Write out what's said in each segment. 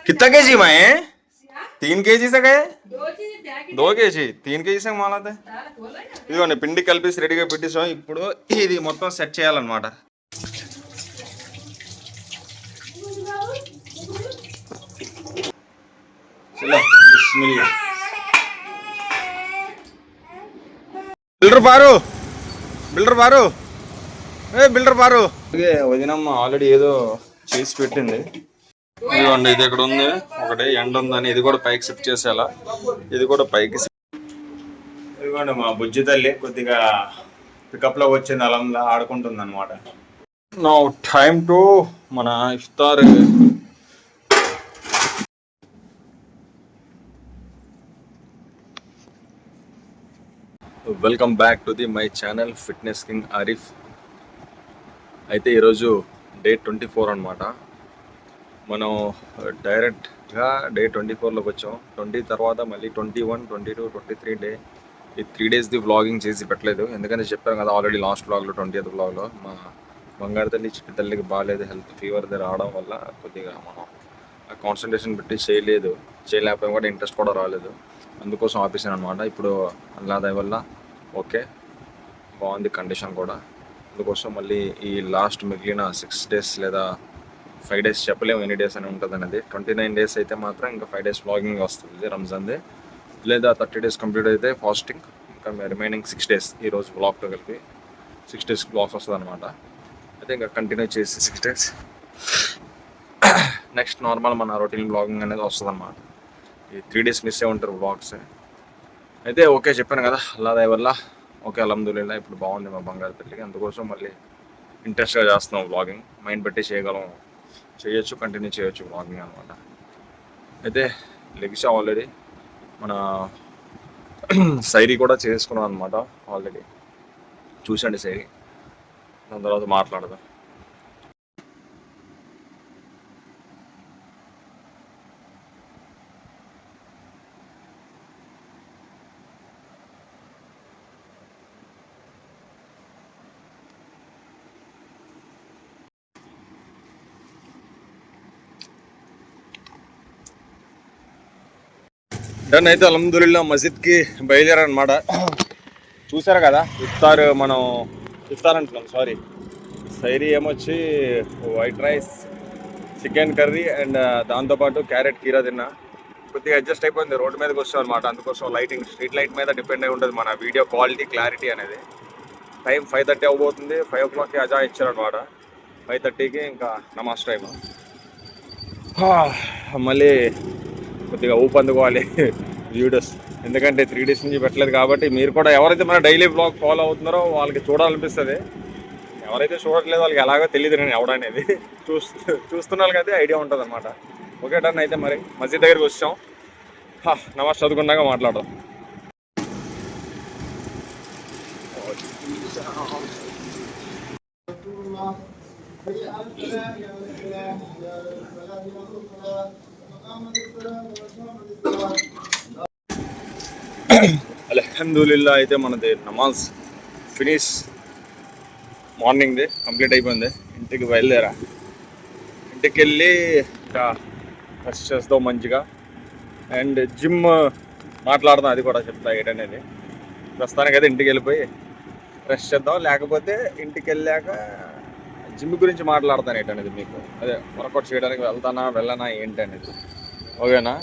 कितना केजी में है? 3 kg से गए 2 kg 3 kg से మాల ఇదిగోండి పిండి కలిపేసి రెడీగా పెట్టేసాం ఇప్పుడు ఇది మొత్తం సెట్ చేయాలన్నమాట బిల్డర్ బారు బిల్డర్ బారు వదినమ్మ ఆల్రెడీ ఏదో చేసి పెట్టింది ఇదిగోండి ఇది ఇక్కడ ఉంది ఒకటి ఎండ ఉందని ఇది కూడా పైకి షిఫ్ట్ చేసేలా ఇది కూడా పైకి ఇదిగోండి మా బుజ్జి తల్లి కొద్దిగా పికప్ లో వచ్చింది అలంలా ఆడుకుంటుంది అనమాట నౌ టైమ్ టు మన ఇఫ్తార్ welcome back to the my channel fitness king Arif అయితే ఈరోజు డే 24 అనమాట మనం డైరెక్ట్గా డే 24లోకి వచ్చాం 20 తర్వాత మళ్ళీ 21, 22, 23 డే ఈ 3 డేస్ది వ్లాగింగ్ చేసి పెట్టలేదు ఎందుకంటే చెప్పాను కదా ఆల్రెడీ లాస్ట్ వ్లాగ్లో 20th వ్లాగ్లో మా బంగారు తల్లి చిట్టి తల్లికి బాగాలేదు హెల్త్ ఫీవర్ దగ్గర రావడం వల్ల కొద్దిగా మనం కాన్సన్ట్రేషన్ పెట్టి చేయలేకపోయినా కూడా ఇంట్రెస్ట్ కూడా రాలేదు అందుకోసం ఆపేసాను అనమాట ఇప్పుడు అలా దయ వల్ల ఓకే బాగుంది కండిషన్ కూడా అందుకోసం మళ్ళీ ఈ లాస్ట్ మిగిలిన 6 డేస్ లేదా 5 డేస్ చెప్పలేము ఎన్ని డేస్ అని ఉంటుంది అనేది 29 డేస్ అయితే మాత్రం ఇంకా 5 డేస్ వ్లాగింగ్ వస్తుంది రంజాన్ది లేదా 30 డేస్ కంప్లీట్ అయితే ఫాస్టింగ్ ఇంకా రిమైనింగ్ 6 డేస్ ఈరోజు వ్లాగ్తో కలిపి 6 డేస్ వ్లాగ్స్ వస్తుంది అనమాట అయితే ఇంకా కంటిన్యూ చేసి 6 డేస్ నెక్స్ట్ నార్మల్ మన రొటీన్ వ్లాగింగ్ అనేది వస్తుంది అనమాట ఈ 3 డేస్ మిస్ అయి ఉంటారు వ్లాగ్స్ అయితే ఓకే చెప్పాను కదా అల్లా దయ వల్ల ఓకే అల్హమ్దులిల్లా ఇప్పుడు బాగుంది మా బంగారు తల్లికి అందుకోసం మళ్ళీ ఇంట్రెస్ట్గా చేస్తున్నాం వ్లాగింగ్ మైండ్ పెట్టి చేయొచ్చు కంటిన్యూ చేయొచ్చు వ్లాగింగ్ అనమాట అయితే లెగిసా ఆల్రెడీ మన సైరీ కూడా చేసుకున్నాం అనమాట ఆల్రెడీ చూసండి సైరీ దాని తర్వాత మాట్లాడదాం డన్ అయితే అల్హమ్దులిల్లా మస్జిద్కి బయలుదేరనమాట చూసారు కదా ఇఫ్తార్ అంటున్నాం సారీ సైరీ ఏమొచ్చి white rice chicken curry and దాంతోపాటు క్యారెట్ కీరా తిన్నా కొద్దిగా అడ్జస్ట్ అయిపోయింది రోడ్డు మీదకి వస్తాం అనమాట అందుకోసం లైటింగ్ స్ట్రీట్ లైట్ మీద డిపెండ్ అయి ఉంటుంది మన వీడియో క్వాలిటీ క్లారిటీ అనేది టైం 5:30 అవ్వబోతుంది 5 o'clockకి అజా ఇచ్చారనమాట 5:30కి ఇంకా నమాజ్ టైం మళ్ళీ కొద్దిగా ఊపందుకోవాలి వీడియోస్ ఎందుకంటే 3 డేస్ నుంచి పెట్టలేదు కాబట్టి మీరు కూడా ఎవరైతే మన డైలీ బ్లాగ్ ఫాలో అవుతున్నారో వాళ్ళకి చూడాలనిపిస్తుంది ఎవరైతే చూడట్లేదు వాళ్ళకి ఎలాగో తెలియదు నేను ఎవడనేది చూస్తున్న వాళ్ళకి అయితే ఐడియా ఉంటుంది అనమాట ఓకే డన్ అయితే మరి మస్జిద్ దగ్గరికి వచ్చాం నమాజ్ చదువుకున్నాక మాట్లాడదాం అల్హమ్దులిల్లా అయితే మనది నమాజ్ ఫినిష్ మార్నింగ్ది కంప్లీట్ అయిపోయింది ఇంటికి బయలుదేరా ఇంటికి వెళ్ళి ఇంకా రెస్ట్ చేస్తాం మంచిగా అండ్ జిమ్ మాట్లాడదాం అది కూడా చెప్తా ఏంటనేది ప్రస్తుతానికి అయితే ఇంటికి వెళ్ళిపోయి రెస్ట్ చేద్దాం లేకపోతే ఇంటికి వెళ్ళాక జిమ్ గురించి మాట్లాడతాను ఏంటనేది మీకు అదే వర్కౌట్ చేయడానికి వెళ్ళనా ఏంటి అనేది ఓకేనా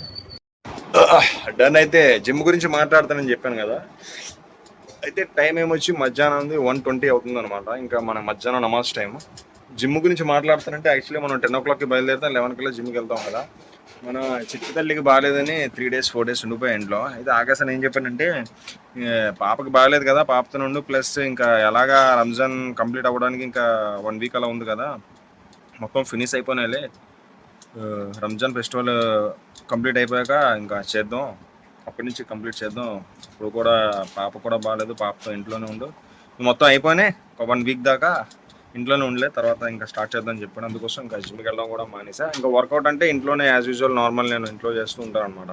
డన్ అయితే జిమ్ గురించి మాట్లాడతానని చెప్పాను కదా అయితే టైం ఏమొచ్చి మధ్యాహ్నం 1:20 అవుతుంది అనమాట ఇంకా మన మధ్యాహ్నం నమాజ్ టైం జిమ్ గురించి మాట్లాడతానంటే యాక్చువల్లీ మనం 10 o'clockకి బయలుదేరుతాం 11 కల్లా జిమ్కి వెళ్తాం కదా మన చిట్టి తల్లికి బాగాలేదని 3 days 4 days ఉండిపోయి ఇంట్లో అయితే ఆకాశం ఏం చెప్పానంటే పాపకి బాగాలేదు కదా పాపతో ఉండు ప్లస్ ఇంకా ఎలాగా రంజాన్ కంప్లీట్ అవ్వడానికి ఇంకా 1 week అలా ఉంది కదా మొత్తం ఫినిష్ అయిపోయినాలే రంజాన్ ఫెస్టివల్ కంప్లీట్ అయిపోయాక ఇంకా చేద్దాం అప్పటి నుంచి కంప్లీట్ చేద్దాం ఇప్పుడు కూడా పాప కూడా బాగాలేదు పాపతో ఇంట్లోనే ఉండు మొత్తం అయిపోయినాయి ఒక 1 week దాకా ఇంట్లోనే ఉండలే తర్వాత ఇంకా స్టార్ట్ చేద్దాం చెప్పాను అందుకోసం ఇంకా జిమ్కి వెళ్ళడం కూడా మానేసా ఇంకా వర్కౌట్ అంటే ఇంట్లోనే యాజ్ యూజువల్ నార్మల్ నేను ఇంట్లో చేస్తూ ఉంటాను అనమాట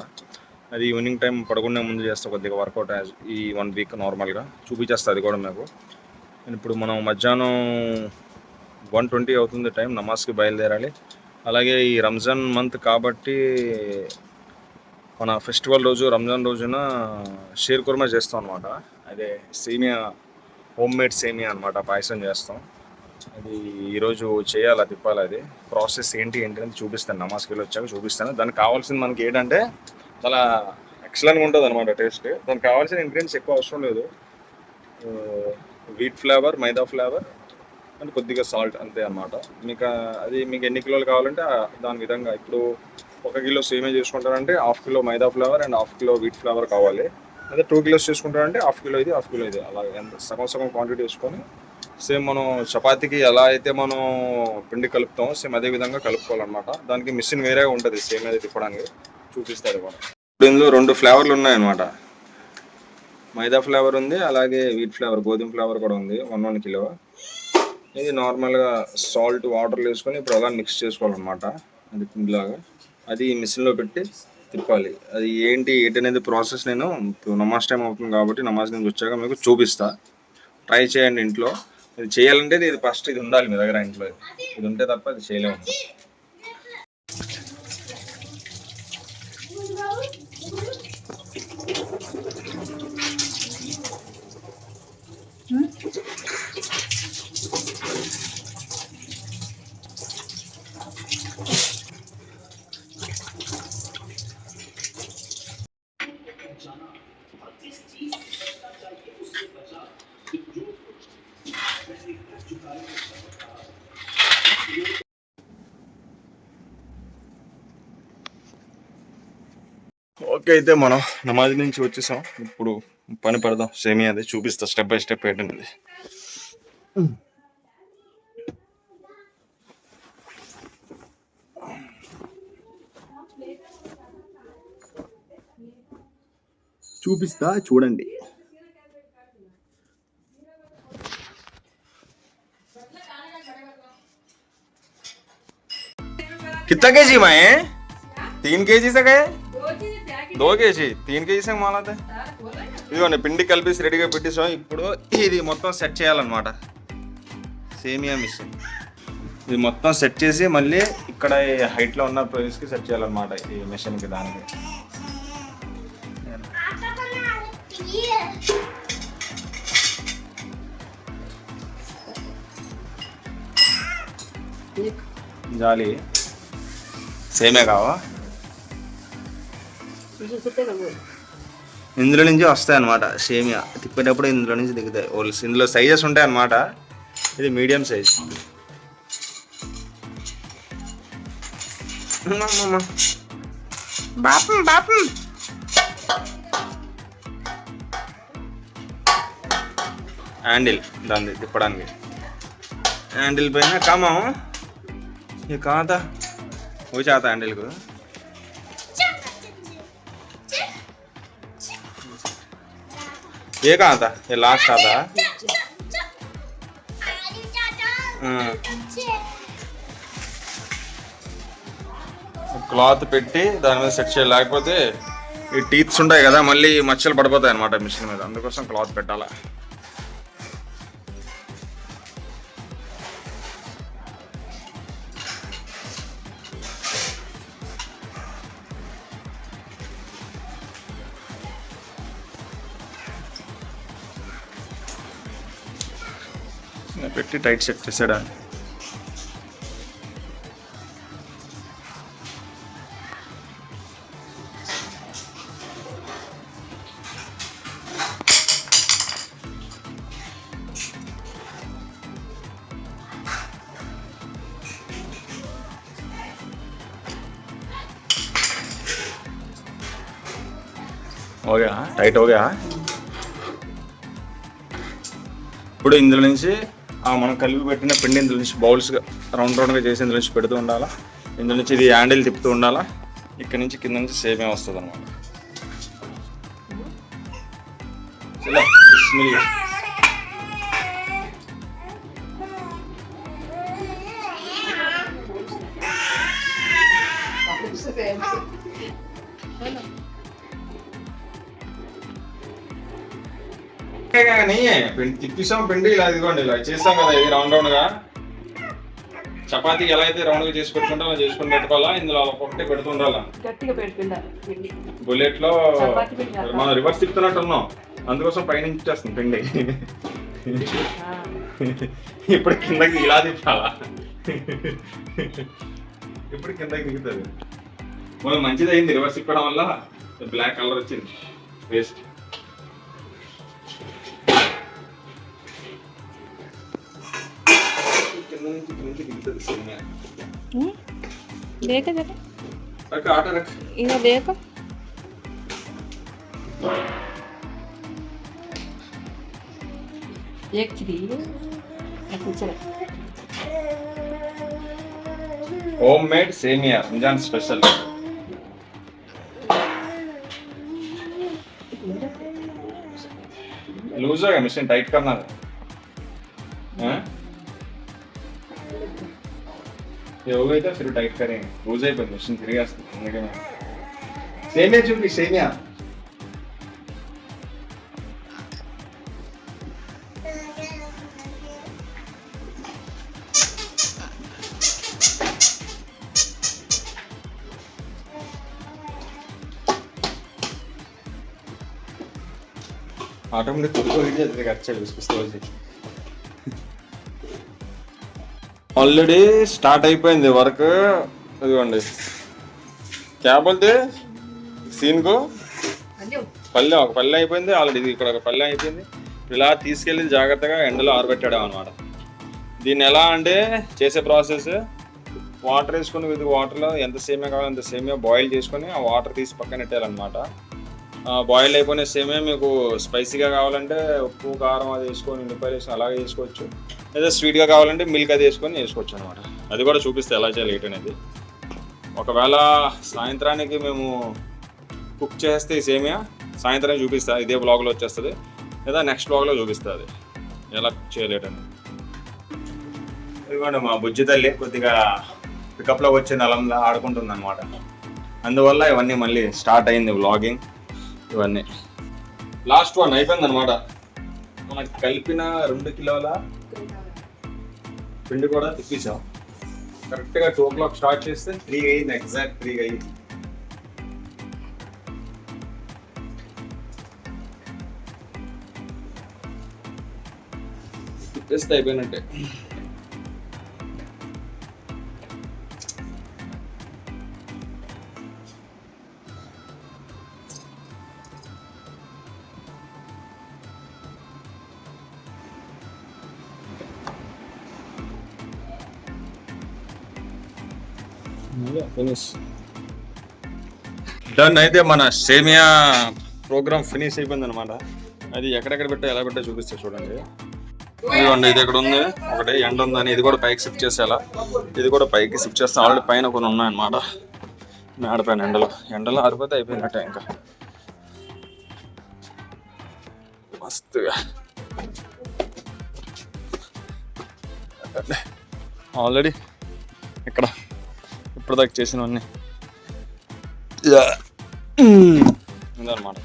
అది ఈవినింగ్ టైం పడుకునే ముందు చేస్తా కొద్దిగా వర్కౌట్ ఈ 1 week నార్మల్గా చూపించేస్తా అది కూడా నాకు ఇప్పుడు మనం మధ్యాహ్నం 1:20 అవుతుంది టైం నమాజ్కి బయలుదేరాలి అలాగే ఈ రంజాన్ మంత్ కాబట్టి మన ఫెస్టివల్ రోజు రంజాన్ రోజున షీర్ కుర్మా చేస్తాం అనమాట. అదే సేమియా, హోమ్ మేడ్ సేమియా అనమాట, పాయసం చేస్తాం. అది ఈరోజు చేయాలి, తిప్పాలి. అది ప్రాసెస్ ఏంటి అని చూపిస్తాను, నమాజ్కి వెళ్ళి వచ్చాక చూపిస్తాను. దానికి కావాల్సింది మనకి ఏంటంటే చాలా ఎక్సలెంట్గా ఉంటుంది అనమాట టేస్ట్. దానికి కావాల్సిన ఇంగ్రీడియంట్స్ ఎక్కువ అవసరం లేదు. Wheat flavour, maida flavour and కొద్దిగా సాల్ట్, అంతే అనమాట. మీకు ఎన్ని కిలోలు కావాలంటే దాని విధంగా. ఇప్పుడు 1 కిలో సేమియా చేసుకుంటారంటే 1/2 kilo maida flavour and 1/2 kilo wheat flavour కావాలి. అదే 2 కిలోస్ చేసుకుంటారంటే 1/2 కిలో ఇది, 1/2 కిలో ఇది, అలా సగం క్వాంటిటీ వేసుకొని సేమ్ మనం చపాతీకి ఎలా అయితే మనం పిండి కలుపుతామో సేమ్ అదే విధంగా కలుపుకోవాలన్నమాట. దానికి మిషన్ వేరే ఉంటుంది సేమియా తిప్పడానికి, చూపిస్తారు మనం. ఇందులో 2 ఫ్లేవర్లు ఉన్నాయన్నమాట. మైదా ఫ్లేవర్ ఉంది, అలాగే వీట్ ఫ్లేవర్, గోధుమ ఫ్లేవర్ కూడా ఉంది. 1 కిలో. ఇది నార్మల్గా సాల్ట్ వాటర్లో వేసుకొని ఇప్పుడు అలా మిక్స్ చేసుకోవాలన్నమాట. అది పిండిలాగా. అది మిషన్లో పెట్టి తిప్పాలి. అది ఏంటి అనేది ప్రాసెస్ నేను ఇప్పుడు నమాజ్ టైం అవుతుంది కాబట్టి నమాజ్ నుంచి వచ్చాక మీకు చూపిస్తా. ట్రై చేయండి ఇంట్లో. ఇది చేయాలంటే ఇది ఫస్ట్ ఇది ఉండాలి మీ దగ్గర ఇంట్లో. ఇది ఉంటే తప్ప అది చేయలేము. ఓకే, అయితే మనం నమాజ్ నుంచి వచ్చేసాం. ఇప్పుడు పని పడదాం. సేమియా అది చూపిస్తా స్టెప్ బై స్టెప్ ఏంటనేది. చూపిస్తా, చూడండి. कितना केजी में है? 3 kg से गए? 2 kg, 3 kg से మాల అయితే ఇదిగోండి పిండి కలిపేసి రెడీగా పెట్టేసాం. ఇప్పుడు ఇది మొత్తం సెట్ చేయాలన్నమాట. సేమియా మిషన్ ఇది మొత్తం సెట్ చేసి మళ్ళీ ఇక్కడ హైట్లో ఉన్న ప్లేస్కి సెట్ చేయాలన్నమాట ఈ మిషన్కి. దానికి జాలి సేమే కావా, ఇందులో నుంచి వస్తాయి అన్నమాట. సేమియా తిప్పేటప్పుడు ఇందులో నుంచి దిగుతాయి. ఇందులో సైజెస్ ఉంటాయి అన్నమాట. ఇది మీడియం సైజ్. హ్యాండిల్ దాన్ని తిప్పడానికి. హ్యాండిల్ పైన కామా ये कहाँ था? वो चाहता हैंडल को. ये कहाँ था? ये लास्ट आता. క్లాత్ పెట్టి దాని మీద సెట్ చేయాలి. లేకపోతే ఈ టీత్స్ ఉంటాయి కదా, మళ్ళీ మచ్చలు పడిపోతాయి అన్నమాట మిషన్ మీద. అందుకోసం క్లాత్ పెట్టాలా. పెట్టి టైట్ సెట్ చేసాడా. हो गया, टाइट हो गया. ఇప్పుడు ఇందులో నుంచి మనం కలిపి పెట్టిన పిండి ఇందులో నుంచి బౌల్స్గా రౌండ్గా చేసి ఇందులో నుంచి పెడుతూ ఉండాలా. ఇందులో నుంచి ఇది హ్యాండిల్ తిప్పుతూ ఉండాలా. ఇక్కడ నుంచి కింద నుంచి సేమియా వస్తుంది అనమాట. తిప్పిస్తాం పిండి ఇలా, ఇదిగోండి ఇలా చేస్తాం కదా, ఇది రౌండ్ గా. చపాతీ ఎలా అయితే రౌండ్గా చేసి పెట్టుకుంటా అలా చేసుకుని పెట్టుకోవాలా, ఇందులో ఒక్కొక్కటి పెడుతుండాలా. గట్టిగా పెట్టుకుంటారు పిండి. బుల్లెట్లో చపాతీ పిండి కాదు. మనం రివర్స్ తిప్పుతున్నట్టు ఉన్నాం, అందుకోసం పైనుంచి చేస్తుంది పిండి. ఇప్పుడు కిందకి ఇలా తిప్పాలా, ఇప్పుడు కిందకి దిగుతుంది. మనం మంచిది అయింది రివర్స్ తిప్పడం వల్ల, బ్లాక్ కలర్ వచ్చింది వేస్ట్. కింద నుంచి కిందకి దిగుతుంది సేమియా. देखा जरा रख आटा रख, इधर देखो। एक चिड़ी होममेड सेमिया रमजान स्पेशल. लूज है मशीन, टाइट करना है. ये हो गई तो फिर टाइट करेंगे. लूज है पर मशीन फिर सेमिया चुपी सेमिया. ఆటోమేటిక్ కొట్టుకోవాలి, అది ఖర్చు చూసుకోవాలి. ఆల్రెడీ స్టార్ట్ అయిపోయింది వర్క్. ఇదిగోండి క్యాబుల్ది సీన్కు పల్లె, ఒక పల్లె అయిపోయింది ఆల్రెడీ. ఇది ఇక్కడ ఒక పల్లె అయిపోయింది. ఇలా తీసుకెళ్ళి జాగ్రత్తగా ఎండలో ఆరబెట్టాడు అనమాట. దీన్ని ఎలా అంటే చేసే ప్రాసెస్, వాటర్ వేసుకొని విత్ వాటర్లో ఎంత సేమియా కావాలో అంత సేమియా బాయిల్ చేసుకొని ఆ వాటర్ తీసి పక్కన పెట్టాలన్నమాట. బాయిల్ అయిపోయిన సేమియా మీకు స్పైసీగా కావాలంటే ఉప్పు కారం అది వేసుకొని ఉల్లిపాయలు వేసుకొని అలాగే చేసుకోవచ్చు, లేదా స్వీట్గా కావాలంటే మిల్క్ అది వేసుకొని వేసుకోవచ్చు అనమాట. అది కూడా చూపిస్తే ఎలా చేయాలి ఏంటి అనేది. ఒకవేళ సాయంత్రానికి మేము కుక్ చేస్తే ఈ సేమియా సాయంత్రం చూపిస్తా, ఇదే బ్లాగ్లో వచ్చేస్తుంది, లేదా నెక్స్ట్ బ్లాగ్లో చూపిస్తుంది అది ఎలా కుక్ చేయలేటని. ఇదిగోండి మా బుజ్జి తల్లి కొద్దిగా పికప్లో వచ్చే నలంలో ఆడుకుంటుంది అనమాట. అందువల్ల ఇవన్నీ మళ్ళీ స్టార్ట్ అయింది వ్లాగింగ్. ఇవన్నీ లాస్ట్ వన్ అయిపోయింది అనమాట. మనకి కలిపిన 2 కిలోల పిండి కూడా తిప్పించాం. కరెక్ట్గా 2 o'clock స్టార్ట్ చేస్తే 3 అయింది, ఎగ్జాక్ట్ 3 అయింది. తిప్పేస్తే అయిపోయినట్టే. Finish done. అయితే మన సేమియా ప్రోగ్రామ్ ఫినిష్ అయిపోయింది అనమాట. అది ఎక్కడెక్కడ పెట్టా ఎలా పెట్టా చూపిస్తే చూడండి. ఇదిగోండి ఇది ఇక్కడ ఉంది ఒకటి, ఎండ ఉందని ఇది కూడా పైకి షిఫ్ట్ చేసేలా, ఇది కూడా పైకి షిఫ్ట్ చేస్తాం. ఆల్రెడీ పైన కొన్ని ఉన్నాయన్నమాట మేడపైన. ఎండలో ఆరిపోతే అయిపోయినట్టే ఇంకా మస్తుగా. ఆల్రెడీ ఇక్కడ ఇప్పటిదాకా చేసినవన్నీ ఇదన్నమాట.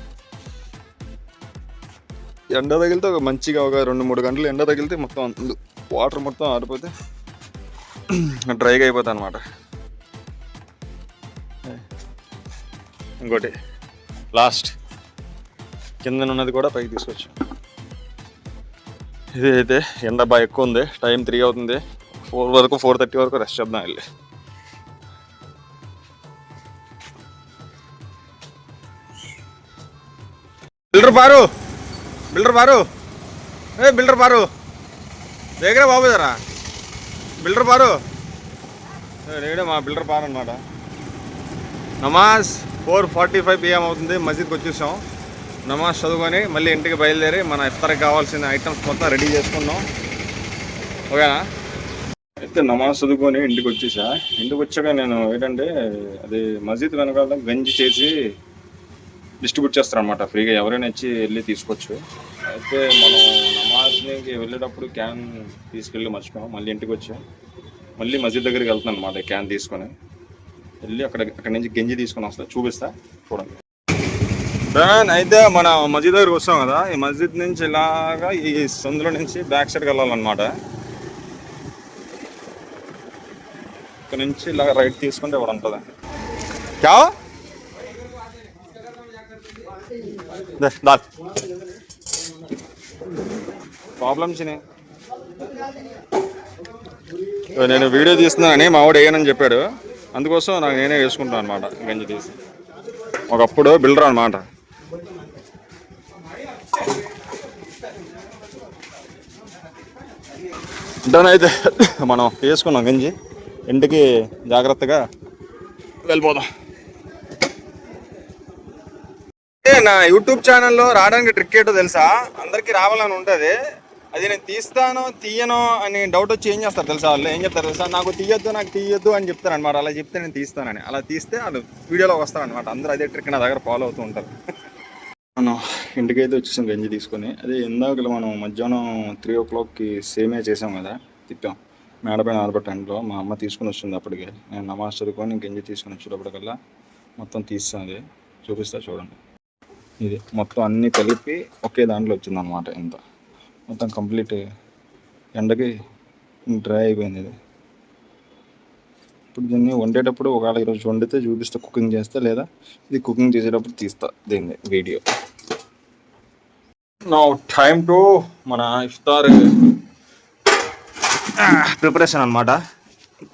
ఎండ తగిలితే ఒక మంచిగా ఒక 2-3 గంటలు ఎండ తగిలితే మొత్తం వాటర్ మొత్తం ఆరిపోతే డ్రైగా అయిపోతాయి అన్నమాట. ఇంకోటి లాస్ట్ కింద ఉన్నది కూడా పైకి తీసుకొచ్చాం. ఇది అయితే ఎండ బాగా ఎక్కువ ఉంది, టైం 3 అవుతుంది. 4 వరకు 4:30 వరకు రెస్ట్ చేద్దాం వెళ్ళి. బిల్డర్ బారు ఏ బిల్డర్ బారు దగ్గర బాబు జరా బిల్డర్ బారు నేడే మా బిల్డర్ బారు అనమాట. నమాజ్ 4:45 PM అవుతుంది. మస్జిద్కి వచ్చేసాం. నమాజ్ చదువుకొని మళ్ళీ ఇంటికి బయలుదేరి మన ఇఫ్తార్కి కావాల్సిన ఐటమ్స్ మొత్తం రెడీ చేసుకున్నాం. ఓకేనా? అయితే నమాజ్ చదువుకొని ఇంటికి వచ్చేసా. ఇంటికి వచ్చాక నేను ఏంటంటే అది మస్జిద్ వెనకాల గంజి చేసి డిస్ట్రిబ్యూట్ చేస్తారు అనమాట ఫ్రీగా, ఎవరైనా వచ్చి వెళ్ళి తీసుకోవచ్చు. అయితే మనం నమాజ్కి వెళ్ళేటప్పుడు క్యాన్ తీసుకెళ్ళి మర్చిపోయాం. మళ్ళీ ఇంటికి వచ్చాం, మళ్ళీ మస్జిద్ దగ్గరికి వెళ్తున్నాను అనమాట. క్యాన్ తీసుకొని వెళ్ళి అక్కడ నుంచి గంజి తీసుకొని వస్తా, చూపిస్తా చూడండి. అయితే మన మస్జిద్ దగ్గరికి వస్తాం కదా, ఈ మస్జిద్ నుంచి ఇలాగా ఈ సందులో నుంచి బ్యాక్ సైడ్కి వెళ్ళాలన్నమాట. ఇక్కడ నుంచి ఇలా రైట్ తీసుకుంటే ఇక్కడ ఉంటుంది. క్యా దాల్ ప్రాబ్లమ్స్ నేను వీడియో తీస్తున్నానని మా వాడు వేయనని చెప్పాడు, అందుకోసం నాకు నేనే వేసుకుంటాను అనమాట గంజి తీసి. ఒకప్పుడు బిల్డర్ అనమాట. ఇంటనైతే మనం వేసుకున్నాం గంజి, ఇంటికి జాగ్రత్తగా వెళ్ళిపోదాం. నా యూట్యూబ్ ఛానల్లో రావడానికి ట్రిక్ ఏంటో తెలుసా? అందరికీ రావాలని ఉంటుంది, అది నేను తీస్తానో తీయనో అని డౌట్ వచ్చి ఏం చేస్తారు తెలుసా? వాళ్ళు ఏం చెప్తారు తెలుసా? నాకు తీయొద్దు అని చెప్తారు అనమాట. అలా చెప్తే నేను తీస్తానని, అలా తీస్తే వాళ్ళు వీడియోలోకి వస్తారు అనమాట. అందరూ అదే ట్రిక్ నా దగ్గర ఫాలో అవుతూ ఉంటారు. మనం ఇంటికైతే వచ్చేసాం గంజి తీసుకొని. అదే ఇందాక మనం మధ్యాహ్నం 3 o'clockకి సేమే చేసాం కదా, తిప్పాం మేడపైన ఆరబట్టంలో. మా అమ్మ తీసుకుని వస్తుంది అప్పటికే. నేను నమాజ్ చదువుకొని గంజి తీసుకుని వచ్చేటప్పటికల్లా మొత్తం తీస్తుంది. చూపిస్తా చూడండి. ఇది మొత్తం అన్నీ కలిపి ఒకే దాంట్లో వచ్చిందనమాట. ఇంత మొత్తం కంప్లీట్ ఎండకి డ్రై అయిపోయింది ఇది. ఇప్పుడు దీన్ని వండేటప్పుడు ఒకవేళ ఈరోజు వండితే చూపిస్తే, కుకింగ్ చేస్తే, లేదా ఇది కుకింగ్ చేసేటప్పుడు తీస్తా దీన్ని వీడియో. నౌ టైమ్ టు మన ఇఫ్తార్ ప్రిపరేషన్ అనమాట.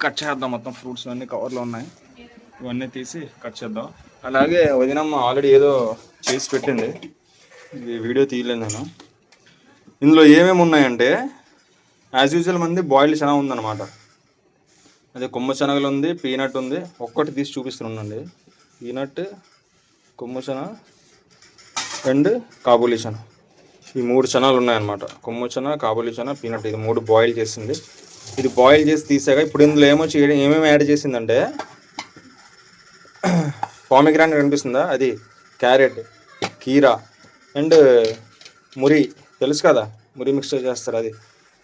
కట్ చేద్దాం. మొత్తం ఫ్రూట్స్ అన్నీ కవర్లో ఉన్నాయి, ఇవన్నీ తీసి కట్ చేద్దాం. అలాగే వదినమ్మ ఆల్రెడీ ఏదో చేసి పెట్టింది, ఇది వీడియో తీయలేదు నేను. ఇందులో ఏమేమి ఉన్నాయంటే యాజ్ యూజువల్ మంది బాయిల్డ్ శనగ ఉందన్నమాట. అదే కొమ్మ శనగలు ఉంది, పీనట్ ఉంది. ఒక్కటి తీసి చూపిస్తున్నానండి. పీనట్, కొమ్మ శనగ అండ్ కాబూలీ శనగ, ఈ 3 శనగలు ఉన్నాయన్నమాట. కొమ్మ శనగ, కాబూలీ శనగ, పీనట్, ఇది 3 బాయిల్ చేసింది. ఇది బాయిల్ చేసి తీసాక ఇప్పుడు ఇందులో ఏమేమి యాడ్ చేసిందంటే, పామిగ్రానైట్ కనిపిస్తుందా, అది క్యారెట్, కీరా అండ్ మురి, తెలుసు కదా మురి మిక్స్ చేస్తారు, అది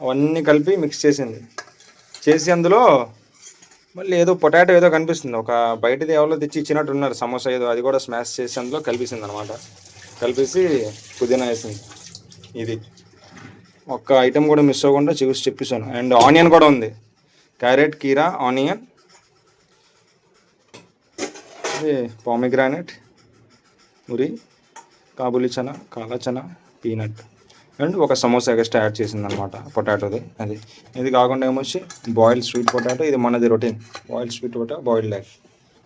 అవన్నీ కలిపి మిక్స్ చేసి అందులో మళ్ళీ ఏదో పొటాటో ఏదో కనిపిస్తుంది, ఒక బయటది ఎవరో తెచ్చి ఇచ్చినట్టు ఉన్నారు, సమోసా ఏదో, అది కూడా స్మాష్ చేసి అందులో కలిపేసింది అనమాట. కలిపేసి పుదీనా వేసింది. ఇది ఒక్క ఐటెం కూడా మిస్ అవ్వకుండా చెప్పేసాను. అండ్ ఆనియన్ కూడా ఉంది, క్యారెట్, కీరా, ఆనియన్, పామిగ్రానైట్, మురి, కాబూలీ చనా, కాలా చనా, పీనట్ అండ్ ఒక సమోసా ఎక్స్ట్రా యాడ్ చేసింది అనమాట పొటాటోది. అది ఇది కాకుండా ఏమొచ్చి బాయిల్డ్ స్వీట్ పొటాటో, ఇది మనది routine boiled sweet potato, boiled egg,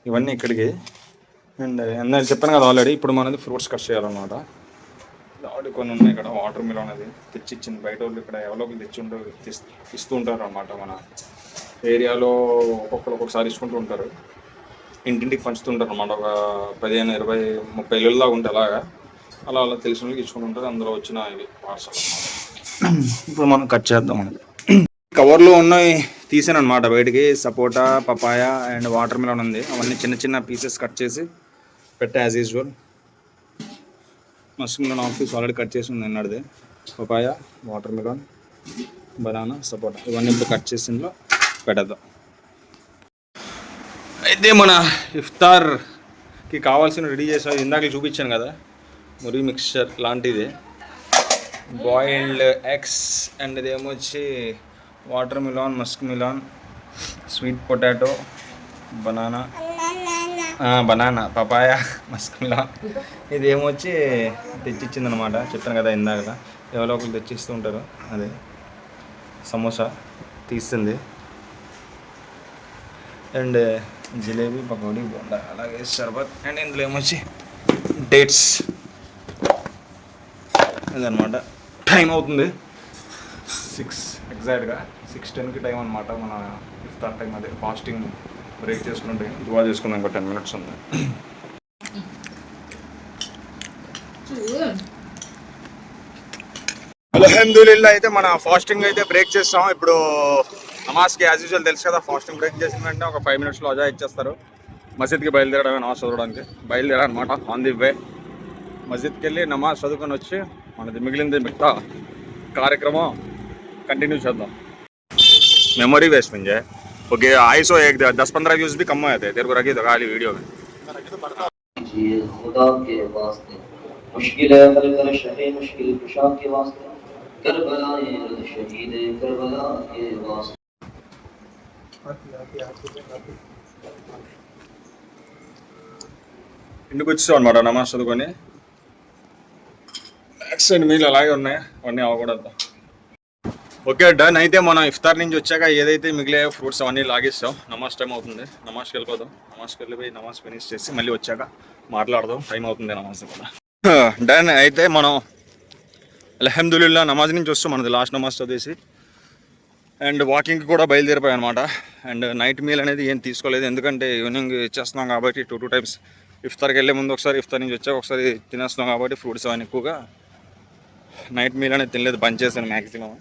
ఇవన్నీ ఇక్కడికి. అండ్ నేను చెప్పాను కదా ఆల్రెడీ, ఇప్పుడు మనది ఫ్రూట్స్ కట్ చేయాలన్నమాట. ఆల్రెడీ కొన్ని ఉన్నాయి ఇక్కడ. వాటర్ మిలన్ అది తెచ్చిచ్చింది బయట వాళ్ళు, ఇక్కడ ఎవరో ఇస్తూ ఉంటారు అనమాట. మన ఏరియాలో ఒక్కొక్కసారి ఇచ్చుకుంటూ ఉంటారు, ఇంటింటికి పంచుతుంటారు అన్నమాట. ఒక 15, 20, 30 ఇళ్ళ దాకా ఉంటే అలా తెలిసిన వాళ్ళకి ఇచ్చుకుంటూ ఉంటారు. అందులో వచ్చిన ఇవి పార్సల్ అన్నమాట. ఇప్పుడు మనం కట్ చేద్దాం. కవర్లో ఉన్నాయి తీసాను అనమాట బయటికి. సపోటా, పపాయ అండ్ వాటర్ మిలన్ ఉంది. అవన్నీ చిన్న చిన్న పీసెస్ కట్ చేసి పెట్టా as usual. Musk melon office already cut చేసి ఉంది నిన్నటిది. పపాయ, వాటర్ మిలన్, బనానా, సపోటా, ఇవన్నీ ఇప్పుడు కట్ చేసి ఇందులో పెట్టేద్దాం. అయితే మన ఇఫ్తార్కి కావాల్సిన రెడీ చేసా. ఇందాక చూపించాను కదా, మురి మిక్స్చర్ లాంటిది, బాయిల్డ్ ఎగ్స్ అండ్ ఇదేమొచ్చి watermelon, muskmelon, sweet potato, banana, papaya, muskmelon. ఇదేమొచ్చి తెచ్చిచ్చిందనమాట. చెప్పాను కదా ఇందాక, ఎవరో ఒకరు తెచ్చిస్తూ ఉంటారు. అదే సమోసా తీస్తుంది అండ్ జిలేబీ, పకోడీ, బోండా, అలాగే షర్బత్ అండ్ ఇందులో ఏమొచ్చి డేట్స్. ఇదనమాట. టైం అవుతుంది 6 ఎగ్జాక్ట్గా 6:10కి టైం అనమాట. మన ఇఫ్తార్ టైం, అదే ఫాస్టింగ్ బ్రేక్ చేసుకున్న టైం. దువా చేసుకున్నాం, ఇంకా 10 minutes ఉంది. అల్హమ్దులిల్లా అయితే మన ఫాస్టింగ్ అయితే బ్రేక్ చేస్తాం. ఇప్పుడు నమాజ్కి యాజ్ యూజువల్ తెలుసు కదా, ఫాస్టింగ్ బ్రేక్ చేసిన వెంటనే ఒక 5 minutesలో అజా ఇచ్చేస్తారు. మసీద్కి బయలుదేరడమే నమాజ్ చదవడానికి బయలుదేరాలన్నమాట. ఆన్ ది వే మసీద్కి వెళ్ళి నమాజ్ చదువుకొని వచ్చి మనది మిగిలింది మిగతా కార్యక్రమం कंटिन्यू చేద్దాం. मेमोरी वेस्ट में जाए ओके आई सो एक 10-15 व्यूज भी कम हुए थे तेरे को रखी तो खाली वीडियो में खुदा के वास्ते मुश्किल है हल कर शहे मुश्किल कुशा के वास्ते करबला ये शहीद करबला के वास्ते ఇంటికి వచ్చేసాం అనమాట నమాజ్ చదువుకొని. బ్యాక్ సైడ్ మీల్ అలాగే ఉన్నాయి, అవన్నీ అవ్వకూడదు. Okay done. అయితే మనం ఇఫ్తార్ నుంచి వచ్చాక ఏదైతే మిగిలే ఫ్రూట్స్ అవన్నీ లాగేస్తాం. నమాజ్ టైం అవుతుంది, నమాజ్కి వెళ్ళిపోదాం. నమాజ్కి వెళ్ళిపోయి నమాజ్ ఫినిష్ చేసి మళ్ళీ వచ్చాక మాట్లాడదాం. టైం అవుతుంది నమాజ్ కూడా. డన్. అయితే మనం అల్హమ్దులిల్లా నమాజ్ నుంచి వస్తాం, మనది లాస్ట్ నమాజ్ చదివేసి అండ్ వాకింగ్కి కూడా బయలుదేరిపోయాయి అనమాట. అండ్ నైట్ మీల్ అనేది ఏం తీసుకోలేదు, ఎందుకంటే ఈవినింగ్ ఇచ్చేస్తున్నాం కాబట్టి టూ టైమ్స్. ఇఫ్తార్కి వెళ్ళే ముందు ఒకసారి, ఇఫ్తార్ నుంచి వచ్చాక ఒకసారి తినేస్తున్నాం కాబట్టి ఫ్రూట్స్ అవన్నీ ఎక్కువగా. నైట్ మీల్ అనేది తినలేదు, బంద్ చేశాను మ్యాక్సిమం.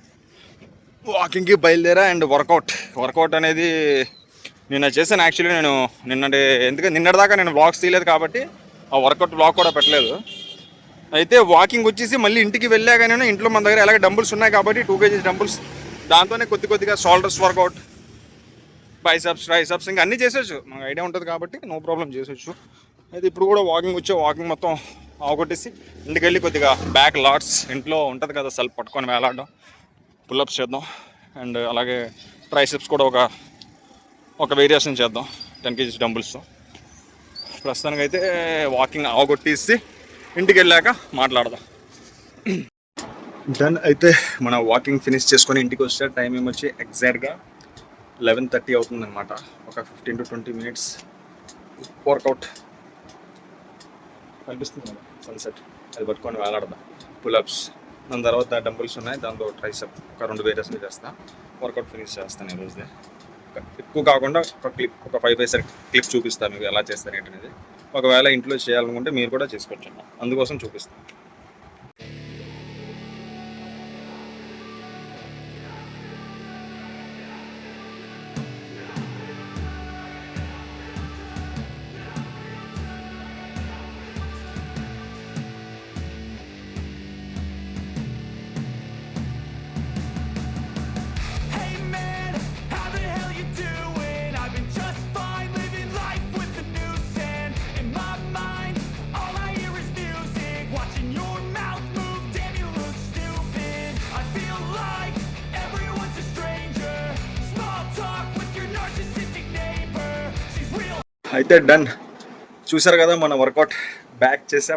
వాకింగ్కి బయలుదేరా. అండ్ వర్కౌట్ అనేది నిన్న చేశాను. యాక్చువల్లీ నేను ఎందుకంటే నిన్నటిదాకా నేను వ్లాగ్స్ తీయలేదు కాబట్టి ఆ వర్కౌట్ వ్లాగ్ కూడా పెట్టలేదు. అయితే వాకింగ్ వచ్చేసి మళ్ళీ ఇంటికి వెళ్ళాక నేను ఇంట్లో మన దగ్గర ఎలాగ డంబుల్స్ ఉన్నాయి కాబట్టి 2 kg డంబుల్స్, దాంతోనే కొద్దిగా షోల్డర్స్ వర్కౌట్, బైసెప్స్, ట్రైసెప్స్ ఇంకా అన్నీ చేసేచ్చు. మనకు ఐడియా ఉంటుంది కాబట్టి నో ప్రాబ్లం చేసేచ్చు. అయితే ఇప్పుడు కూడా వాకింగ్ మొత్తం అవగొట్టేసి ఇంటికి వెళ్ళి కొద్దిగా బ్యాక్ లాట్స్ ఇంట్లో ఉంటుంది కదా సెల్ఫ్ పట్టుకొని వేలాడడం, పుల్అప్స్ చేద్దాం. అండ్ అలాగే ట్రైసెప్స్ కూడా ఒక వేరియేషన్ చేద్దాం 10 kg డంబుల్స్తో. ప్రస్తుతానికి అయితే వాకింగ్ అవగొట్టేసి ఇంటికి వెళ్ళాక మాట్లాడదాం. డన్. అయితే మన వాకింగ్ ఫినిష్ చేసుకొని ఇంటికి వస్తే టైం ఏమొచ్చి ఎగ్జాక్ట్గా 11:30 అవుతుంది అనమాట. ఒక 15 to 20 minutes వర్కౌట్ కనిపిస్తుంది కదా సన్సెట్, అది పట్టుకొని వేలాడదాం. పుల్అప్స్, దాని తర్వాత డంబుల్స్ ఉన్నాయి, దాంతో ట్రైసెప్ ఒక 2 వేరియేషన్ చేస్తాను. వర్కౌట్ ఫినిష్ చేస్తాను ఈరోజుదే. ఎక్కువ కాకుండా ఒక 5 క్లిప్ చూపిస్తాను మీకు ఎలా చేస్తాను ఏంటనేది. ఒకవేళ ఇంట్లో చేయాలనుకుంటే మీరు కూడా చేసుకోవచ్చు, అందుకోసం చూపిస్తాను. అయితే డన్. చూసారు కదా మన వర్కౌట్. బ్యాక్ చేసా,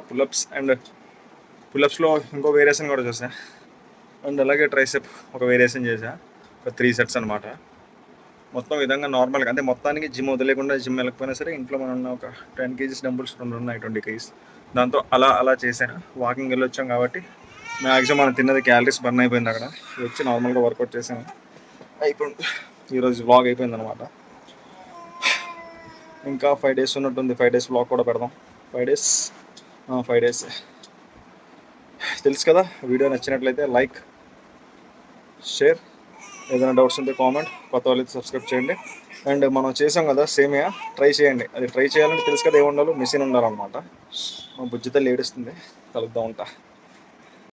పుల్అప్స్లో ఇంకో వేరియేషన్ కూడా చూసా. అండ్ అలాగే ట్రైసెప్ ఒక వేరియేషన్ చేసా, ఒక 3 sets అనమాట. మొత్తం విధంగా నార్మల్గా అంటే మొత్తానికి జిమ్ వదిలేకుండా, జిమ్ వెళ్ళకపోయినా సరే ఇంట్లో మనం ఒక 10 kg డంబుల్స్ 2 ఉన్నాయి, 20 kg. దాంతో అలా చేశాను. వాకింగ్ వెళ్ళి వచ్చాం కాబట్టి మ్యాక్సిమం మనం తిన్నది క్యాలరీస్ బర్న్ అయిపోయింది. అక్కడ వచ్చి నార్మల్గా వర్కౌట్ చేశాను, అయిపోయింది. ఈరోజు వ్లాగ్ అయిపోయింది అనమాట. ఇంకా 5 days ఉన్నట్టుంది. 5 days వ్లాగ్ కూడా పెడదాం. 5 days తెలుసు కదా. వీడియో నచ్చినట్లయితే లైక్, షేర్, ఏదైనా డౌట్స్ ఉంటే కామెంట్, కొత్త వాళ్ళైతే సబ్స్క్రైబ్ చేయండి. అండ్ మనం చేసాం కదా సేమియా, ట్రై చేయండి. అది ట్రై చేయాలంటే తెలుసు కదా ఏముండాలో, మిషన్ ఉండాలన్నమాట. మా బుజ్జితల్లి ఏడుస్తుంది, కలుద్దాం ఉంటా.